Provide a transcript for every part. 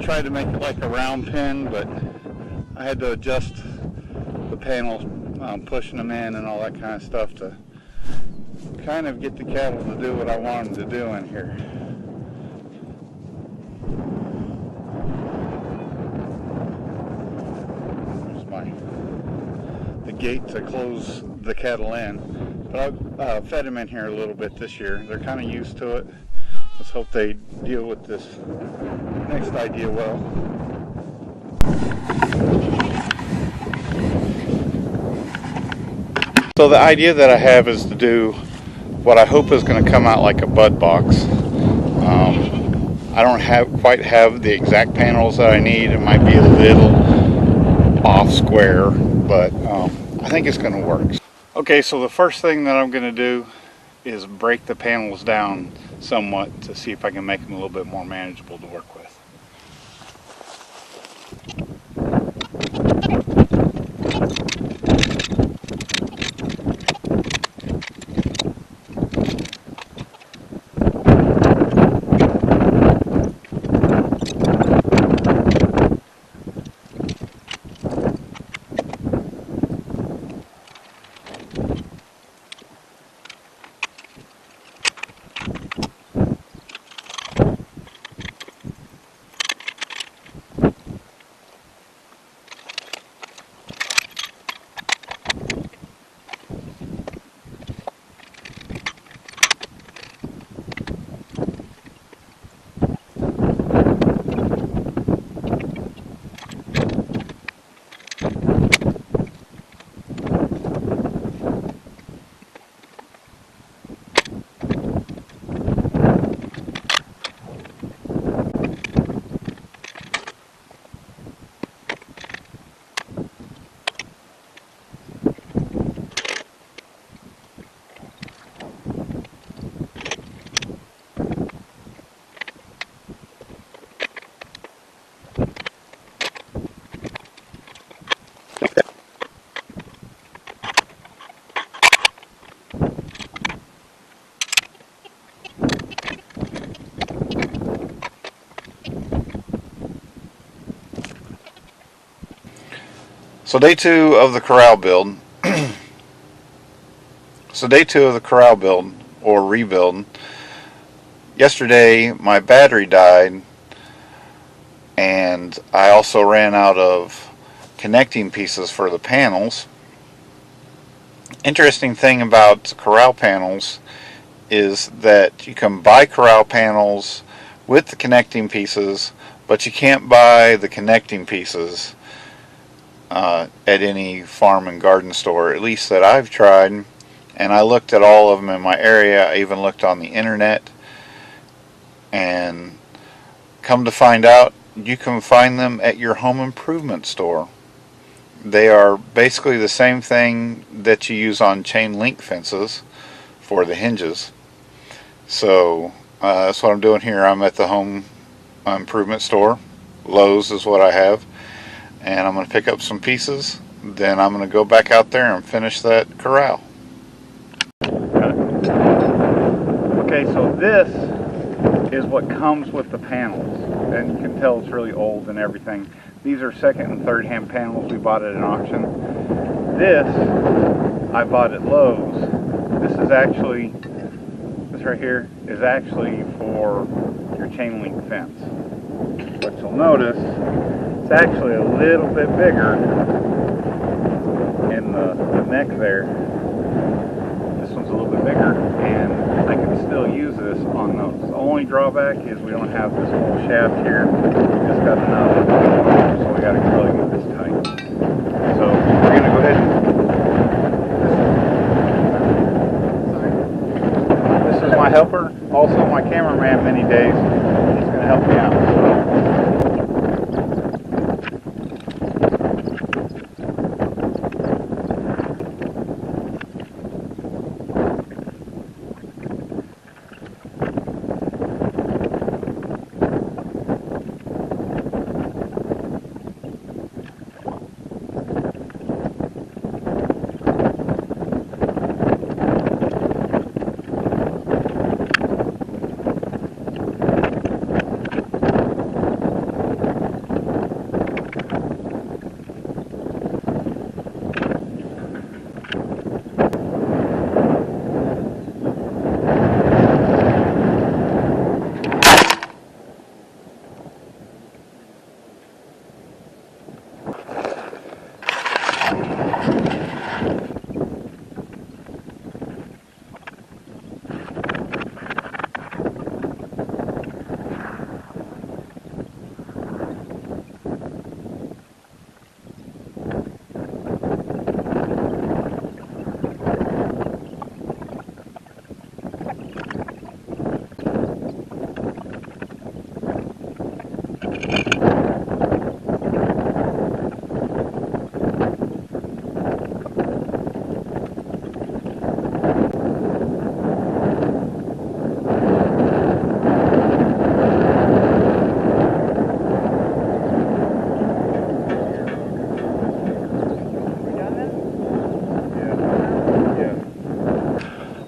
tried to make it like a round pen, but I had to adjust the panels, pushing them in and all that kind of stuff to kind of get the cattle to do what I want them to do in here. There's the gate to close the cattle in. But I've fed them in here a little bit this year. They're kind of used to it. Let's hope they deal with this next idea well. So the idea that I have is to do what I hope is going to come out like a bud box. I don't quite have the exact panels that I need. It might be a little off square, but I think it's going to work. Okay, so the first thing that I'm going to do is break the panels down somewhat to see if I can make them a little bit more manageable to work with. So day two of the corral build. Or rebuild. Yesterday my battery died, and I also ran out of connecting pieces for the panels. Interesting thing about corral panels is that you can buy corral panels with the connecting pieces, but you can't buy the connecting pieces at any farm and garden store, at least that I've tried. And I looked at all of them in my area. I even looked on the internet, and come to find out, you can find them at your home improvement store. They are basically the same thing that you use on chain link fences for the hinges. So that's what I'm doing here. I'm at the home improvement store. Lowe's is what I have. And I'm going to pick up some pieces. Then I'm going to go back out there and finish that corral. Okay, so this is what comes with the panels. And you can tell it's really old and everything. These are second and third hand panels we bought at an auction. This I bought at Lowe's. This right here is actually for your chain link fence. But you'll notice it's actually a little bit bigger in the neck there. This one's a little bit bigger, and I can still use this on those. The only drawback is we don't have this whole shaft here. We just got another, so we got to really get this tight. So we're going to go ahead and this is my helper, also my cameraman many days. He's going to help me out.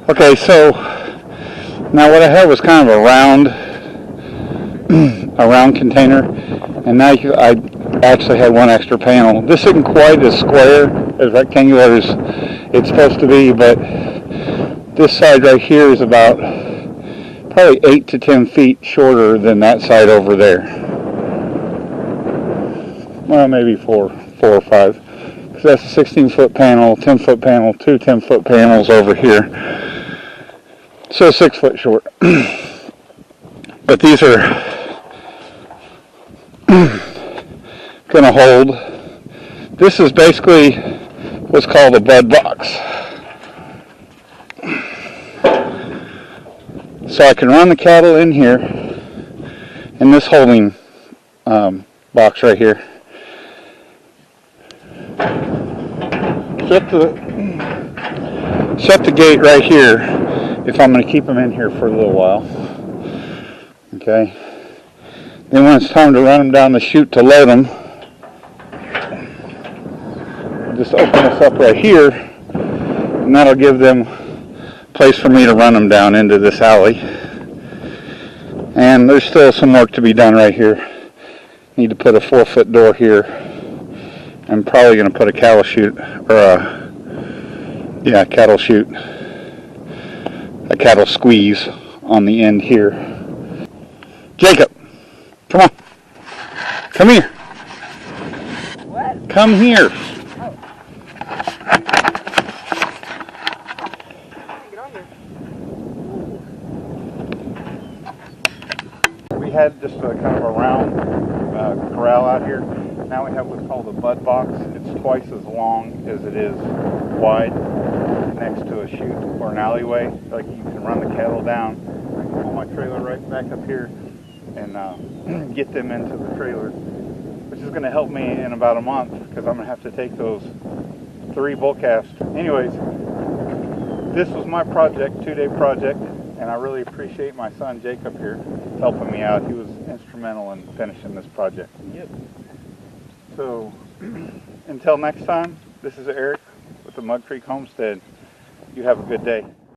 Okay, so now what I had was kind of a round container, and now I actually had one extra panel. This isn't quite as square, as rectangular as it's supposed to be, but this side right here is about probably 8 to 10 feet shorter than that side over there. Well, maybe four or five. Because that's a 16-foot panel, 10-foot panel, two 10-foot panels over here. So 6 foot short. But these are going to hold. This is basically what's called a bud box. So I can run the cattle in here in this holding box right here. Shut the gate right here if I'm going to keep them in here for a little while. Okay. Then when it's time to run them down the chute to load them, just open this up right here, and that'll give them place for me to run them down into this alley. And there's still some work to be done right here. Need to put a 4-foot door here. I'm probably going to put a cattle chute, or a cattle squeeze on the end here. Jacob, come on. Come here. What? Come here. We had just a kind of a round corral out here. Now we have what's called a bud box. It's twice as long as it is wide, next to a chute or an alleyway. Like you can run the cattle down. I can pull my trailer right back up here and get them into the trailer, which is going to help me in about a month because I'm going to have to take those 3 bull calves. Anyways, this was my project, 2-day project, and I really appreciate my son Jacob here helping me out. He was instrumental in finishing this project. Yep. So, until next time, this is Eric with the Mud Creek Homestead. You have a good day.